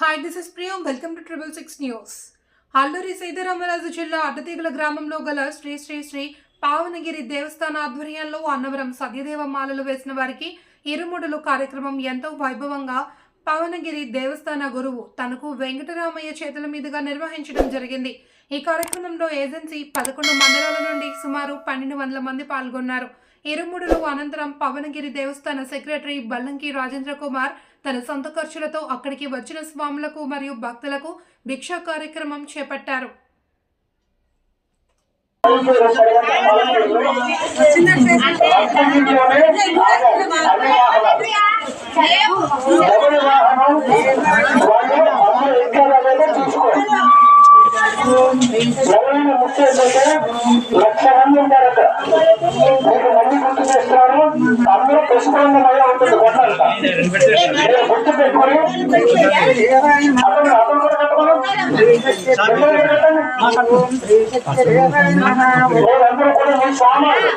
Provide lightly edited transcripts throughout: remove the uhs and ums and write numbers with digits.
Hi, this is Priyam. Welcome to 666 News. Alluri Sitaramaraju జిల్లా అడ్డతీగల గ్రామంలో గల శ్రీ శ్రీ శ్రీ పావనగిరి దేవస్థాన ఆధ్వర్యంలో అన్నవరం సత్యదేవ మాలలు వేసిన వారికి ఇరుముడులు కార్యక్రమం ఎంతో వైభవంగా పావనగిరి దేవస్థాన గురువు తనకు వెంకటరామయ్య చేతుల మీదుగా నిర్వహించడం జరిగింది. ఈ కార్యక్రమంలో ఏజెన్సీ 11 మండలాల నుండి సుమారు 1200 మంది పాల్గొన్నారు. ఇరుముడులు అనంతరం పవనగిరి దేవస్థాన సెక్రటరీ బల్లంకి రాజేంద్ర కుమార్ తన సొంత ఖర్చులతో అక్కడికి వచ్చిన స్వాములకు మరియు భక్తులకు భిక్షా కార్యక్రమం చేపట్టారు. ఎవరైనా ముఖ్య లక్ష మంది ఉంటారు అక్కడ. మీకు మంది గుర్తు చేస్తున్నారు, అందరూ పశుపరంగా ఉంటుంది కొట్టాలంట. మీరు గుర్తు పెట్టుకుని అతను కూడా కట్టుకోండి. మీరందరూ కూడా మీ సామాన్లు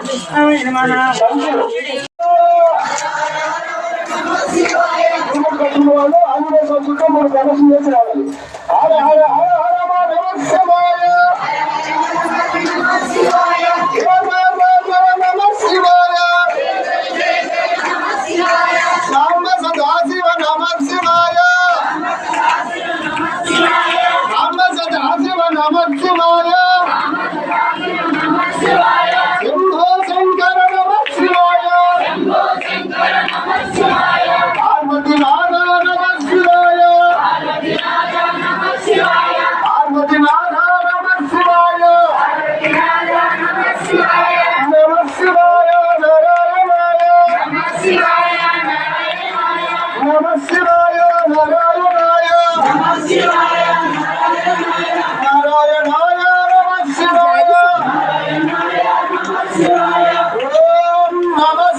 కట్టిన వాళ్ళు ఆంజనేయ సంస్థతో మీరు ప్రదర్శన చేసి రావాలి. హర హర హర హర మా నమఃశివాయ శివాయ నమః శివాయ సాంబ సదాశివ నమః శివాయ సాంబ సదాశివ నమః శివాయ శంభో శంకర నమః శివాయ పార్వతి నాథ నమః శివాయ పార్వతి నాథ నమః శివాయ నమః శివాయ నారాయణాయ నమః శివాయ నారాయణాయ నమః శివాయ నారాయణాయ నమః శివాయ ఓం నమః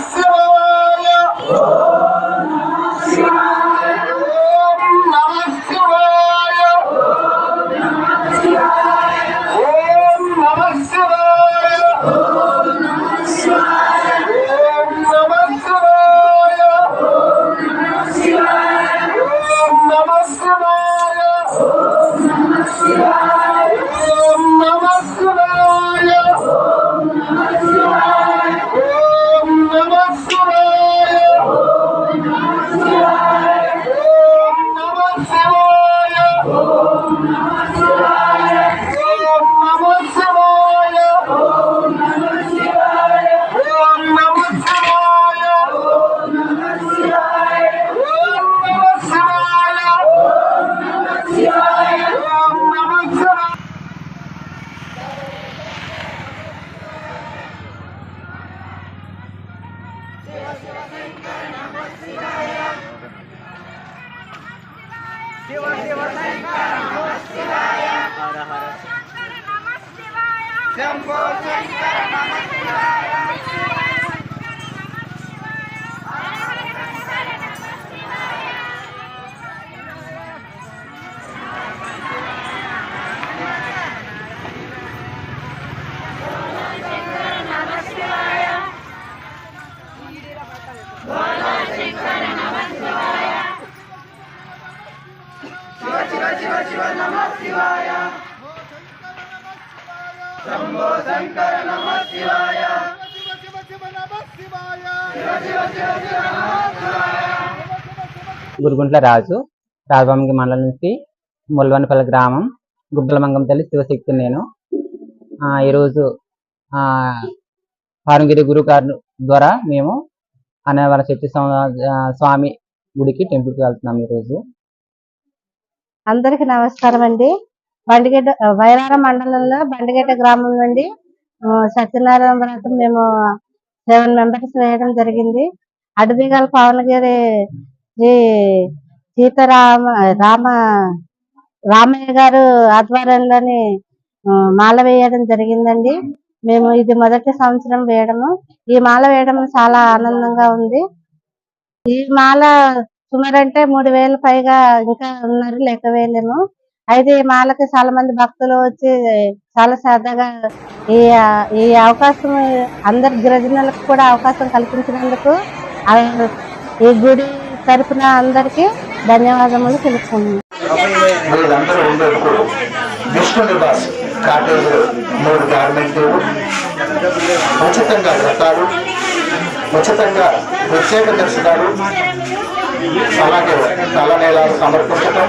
శివాయ శంభో శంకర నమః శివాయ గురుగుంట్ల రాజు రాజభామికి మండలం నుంచి ముల్వనపల్లి గ్రామం గుబ్బలమంగం తల్లి శివశక్తి. నేను ఈరోజు పారంగిరి గురువు గారి ద్వారా మేము అన్నవరం శక్తి స్వామి గుడికి టెంపుల్కి వెళ్తున్నాం. ఈరోజు అందరికి నమస్కారం అండి. బండిగడ్డ వైరారం మండలంలో బండిగడ్డ గ్రామం నుండి సత్యనారాయణ వ్రతం మేము 7 మెంబర్స్ వేయడం జరిగింది. అడవిగల పవనగిరి శ్రీ రామయ్య గారు ఆధ్వర్యంలోని మాల వేయడం జరిగిందండి. మేము ఇది మొదటి సంవత్సరం వేయడము. ఈ మాల వేయడం చాలా ఆనందంగా ఉంది. ఈ మాల సుమారంటే 3000 పైగా ఇంకా ఉన్నారు, లెక్క వేయలేము. అయితే ఈ మాలకి చాలా మంది భక్తులు వచ్చి చాలా సరదాగా ఈ అవకాశం అందరి గిరిజనులకు కూడా అవకాశం కల్పించినందుకు ఈ గుడి తరపున అందరికీ ధన్యవాదములు తెలుపుకుంటున్నాను. వీళ్ళందరూ ఉండేందుకు విష్ణు నివాస్ కాటేజ్ 3 గార్మెంట్లు, ఉచితంగా వ్రతాలు, ఉచితంగా ప్రత్యేక దర్శనాలు, అలాగే తలనేలాలు సమర్పించడం,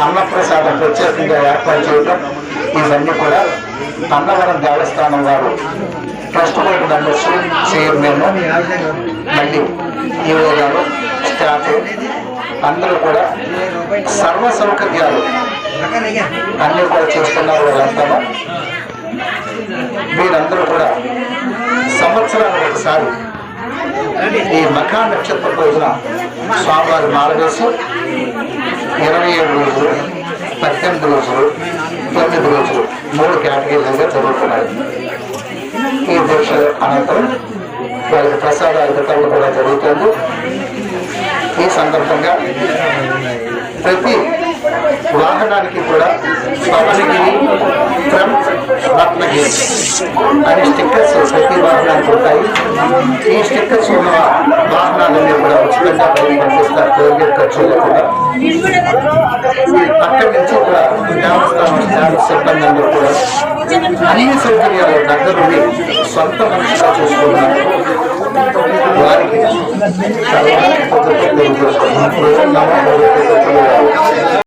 అన్నప్రసాదం ప్రత్యేకంగా ఏర్పాటు చేయడం, ఇవన్నీ కూడా అన్నవరం దేవస్థానం వారు ట్రస్ట్ బోర్డు మెంబర్స్, చైర్మన్, మళ్ళీ ఈవో గారు, స్టాఫ్ అందరూ కూడా సర్వ సౌకర్యాలు అన్నీ కూడా చేస్తున్నారు. వాళ్ళంతా మీరందరూ కూడా సంవత్సరానికి ఒకసారి ఈ మఖా నక్షత్ర రోజున స్వామివారి మాల వేసి 27 రోజులు, 18 రోజులు, 9 రోజులు 3 కేటగిరీలుగా జరుగుతున్నాయి. ఈ దీక్ష అనంతరం వారికి ప్రసాదాల వితరణ కూడా జరుగుతుంది. ఈ సందర్భంగా ప్రతి వాహనానికి కూడా పవనగిరి ఫ్రమ్ రత్నగిరి అనే స్టిక్కర్స్ ప్రతి వాహనానికి ఉంటాయి. ఈ స్టిక్కర్స్ ఉన్న వాహనాలన్నీ కూడా ఉచితంగా బయట పంపిస్తారు, టోల్గేట్ ఖర్చు లేకుండా. అక్కడి నుంచి కూడా దేవస్థానం స్టాఫ్ సిబ్బంది అందరూ కూడా అన్ని సౌకర్యాలు దగ్గరుండి సొంత మనిషిగా చూసుకున్నారు. వారికి చాలా తెలియజేసుకున్నారు.